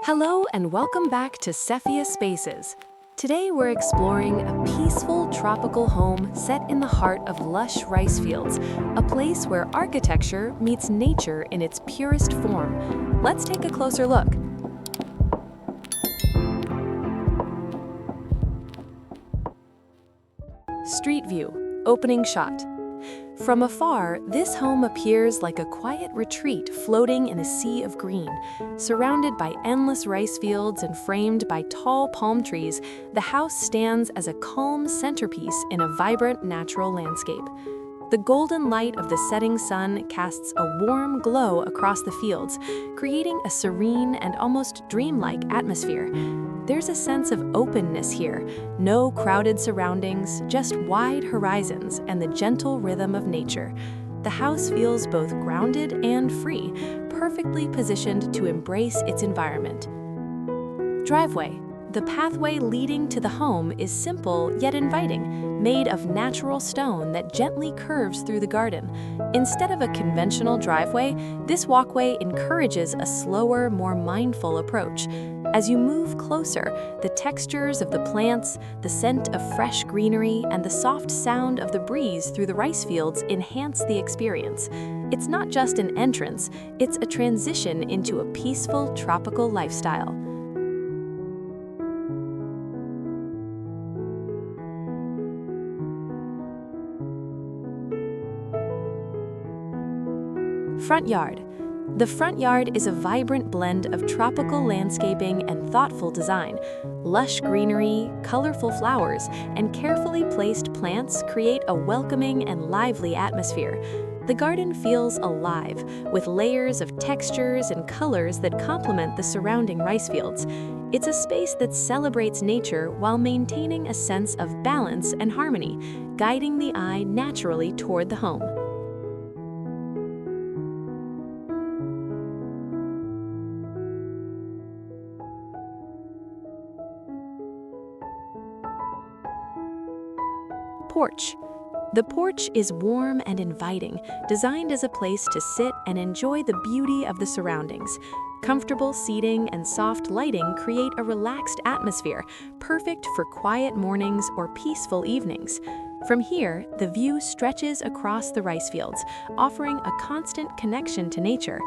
Hello and welcome back to SephiaSpaces. Today we're exploring a peaceful tropical home set in the heart of lush rice fields, a place where architecture meets nature in its purest form. Let's take a closer look. Street view, opening shot. From afar, this home appears like a quiet retreat floating in a sea of green. Surrounded by endless rice fields and framed by tall palm trees, the house stands as a calm centerpiece in a vibrant natural landscape. The golden light of the setting sun casts a warm glow across the fields, creating a serene and almost dreamlike atmosphere. There's a sense of openness here, no crowded surroundings, just wide horizons and the gentle rhythm of nature. The house feels both grounded and free, perfectly positioned to embrace its environment. Driveway. The pathway leading to the home is simple yet inviting, made of natural stone that gently curves through the garden. Instead of a conventional driveway, this walkway encourages a slower, more mindful approach. As you move closer, the textures of the plants, the scent of fresh greenery, and the soft sound of the breeze through the rice fields enhance the experience. It's not just an entrance, it's a transition into a peaceful, tropical lifestyle. Front yard. The front yard is a vibrant blend of tropical landscaping and thoughtful design. Lush greenery, colorful flowers, and carefully placed plants create a welcoming and lively atmosphere. The garden feels alive, with layers of textures and colors that complement the surrounding rice fields. It's a space that celebrates nature while maintaining a sense of balance and harmony, guiding the eye naturally toward the home. Porch. The porch is warm and inviting, designed as a place to sit and enjoy the beauty of the surroundings. Comfortable seating and soft lighting create a relaxed atmosphere, perfect for quiet mornings or peaceful evenings. From here, the view stretches across the rice fields, offering a constant connection to nature.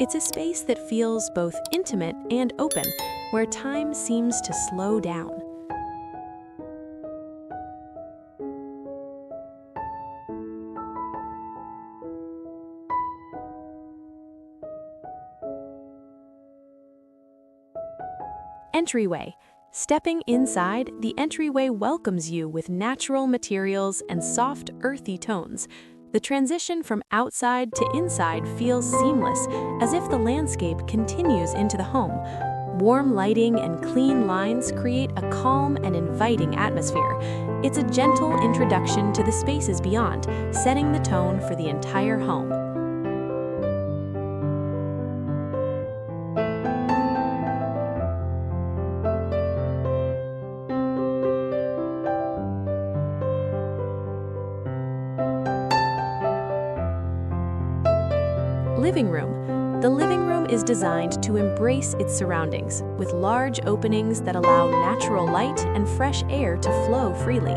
It's a space that feels both intimate and open, where time seems to slow down. Entryway. Stepping inside, the entryway welcomes you with natural materials and soft, earthy tones. The transition from outside to inside feels seamless, as if the landscape continues into the home. Warm lighting and clean lines create a calm and inviting atmosphere. It's a gentle introduction to the spaces beyond, setting the tone for the entire home. Living room. The living room is designed to embrace its surroundings, with large openings that allow natural light and fresh air to flow freely.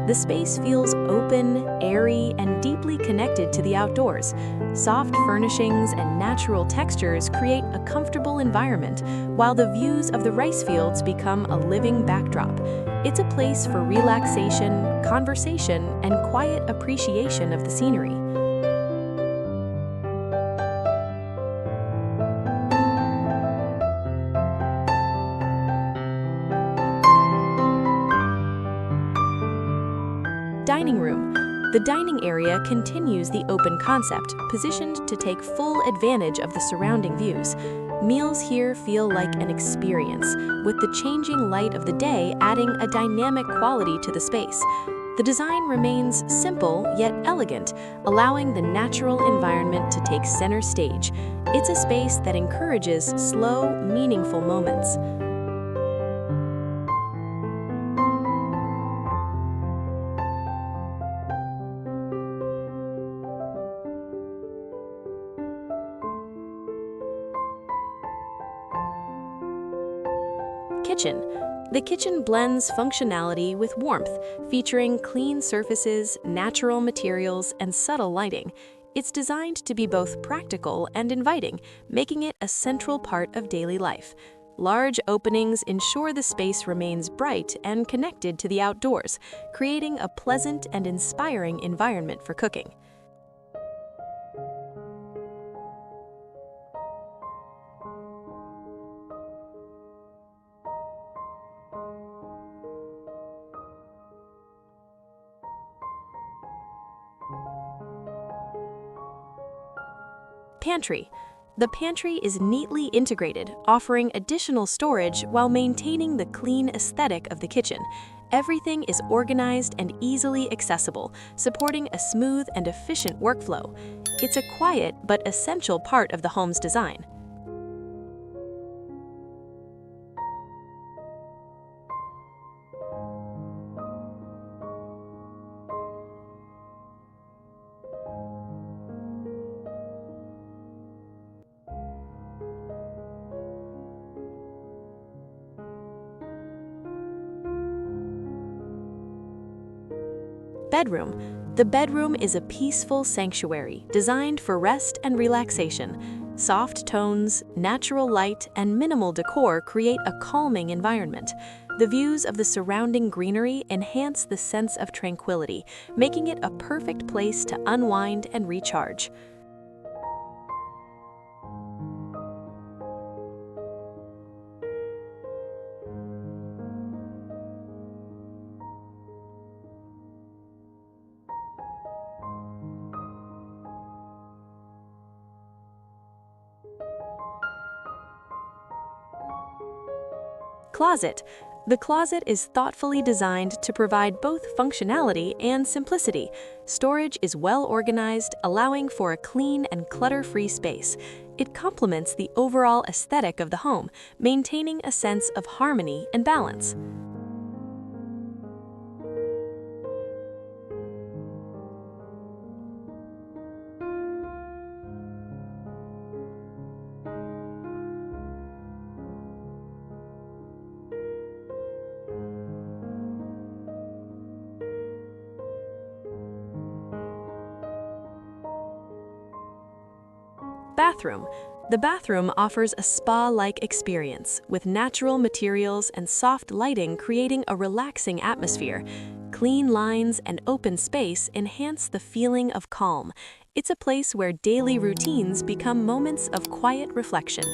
The space feels open, airy, and deeply connected to the outdoors. Soft furnishings and natural textures create a comfortable environment, while the views of the rice fields become a living backdrop. It's a place for relaxation, conversation, and quiet appreciation of the scenery. Dining room. The dining area continues the open concept, positioned to take full advantage of the surrounding views. Meals here feel like an experience, with the changing light of the day adding a dynamic quality to the space. The design remains simple yet elegant, allowing the natural environment to take center stage. It's a space that encourages slow, meaningful moments. kitchen. The kitchen blends functionality with warmth, featuring clean surfaces, natural materials, and subtle lighting. It's designed to be both practical and inviting, making it a central part of daily life. Large openings ensure the space remains bright and connected to the outdoors, creating a pleasant and inspiring environment for cooking. Pantry. The pantry is neatly integrated, offering additional storage while maintaining the clean aesthetic of the kitchen. Everything is organized and easily accessible, supporting a smooth and efficient workflow. It's a quiet but essential part of the home's design. Bedroom. The bedroom is a peaceful sanctuary designed for rest and relaxation. Soft tones, natural light, and minimal decor create a calming environment. The views of the surrounding greenery enhance the sense of tranquility, making it a perfect place to unwind and recharge. Closet. The closet is thoughtfully designed to provide both functionality and simplicity. Storage is well organized, allowing for a clean and clutter-free space. It complements the overall aesthetic of the home, maintaining a sense of harmony and balance. Bathroom. The bathroom offers a spa-like experience, with natural materials and soft lighting creating a relaxing atmosphere. Clean lines and open space enhance the feeling of calm. It's a place where daily routines become moments of quiet reflection.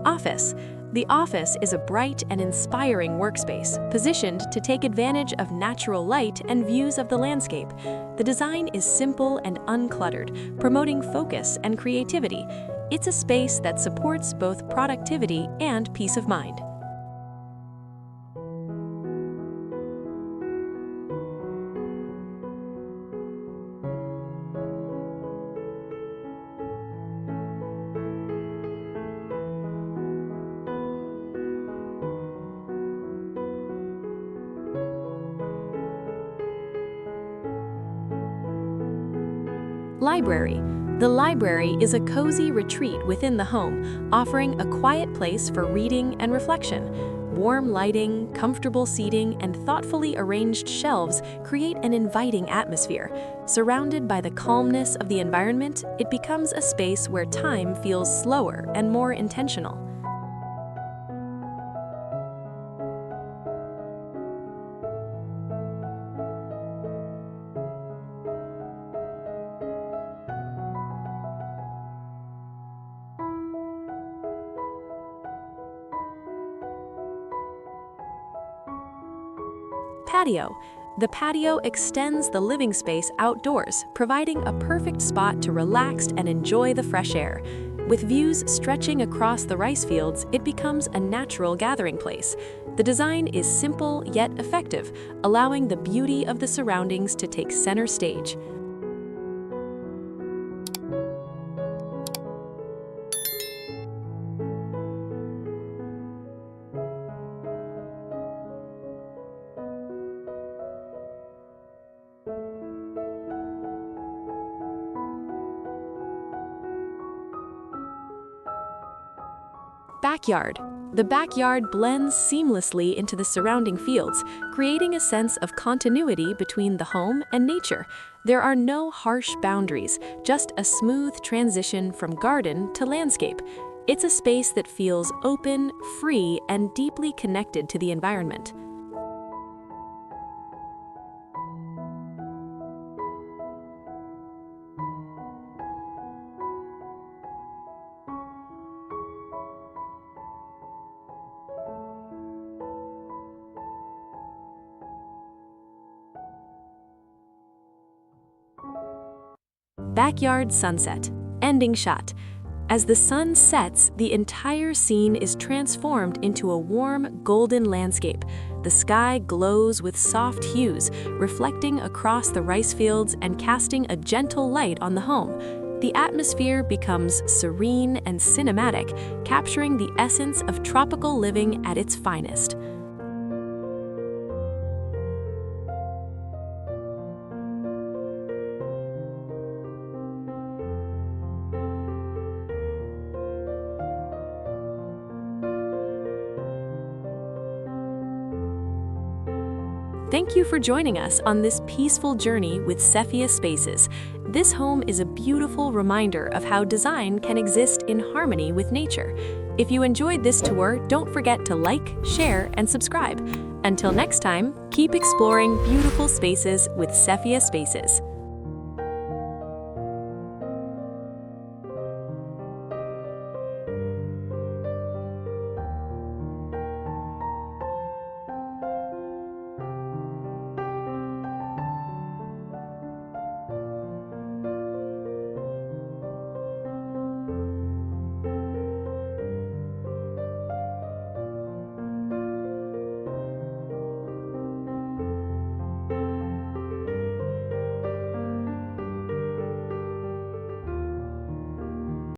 Office. The office is a bright and inspiring workspace, positioned to take advantage of natural light and views of the landscape. The design is simple and uncluttered, promoting focus and creativity. It's a space that supports both productivity and peace of mind. Library. The library is a cozy retreat within the home, offering a quiet place for reading and reflection. Warm lighting, comfortable seating, and thoughtfully arranged shelves create an inviting atmosphere. Surrounded by the calmness of the environment, it becomes a space where time feels slower and more intentional. Patio. The patio extends the living space outdoors, providing a perfect spot to relax and enjoy the fresh air. With views stretching across the rice fields, it becomes a natural gathering place. The design is simple yet effective, allowing the beauty of the surroundings to take center stage. Backyard. The backyard blends seamlessly into the surrounding fields, creating a sense of continuity between the home and nature. There are no harsh boundaries, just a smooth transition from garden to landscape. It's a space that feels open, free, and deeply connected to the environment. Backyard sunset. Ending shot. As the sun sets, the entire scene is transformed into a warm, golden landscape. The sky glows with soft hues, reflecting across the rice fields and casting a gentle light on the home. The atmosphere becomes serene and cinematic, capturing the essence of tropical living at its finest. Thank you for joining us on this peaceful journey with SephiaSpaces. This home is a beautiful reminder of how design can exist in harmony with nature. If you enjoyed this tour, don't forget to like, share, and subscribe. Until next time, keep exploring beautiful spaces with SephiaSpaces.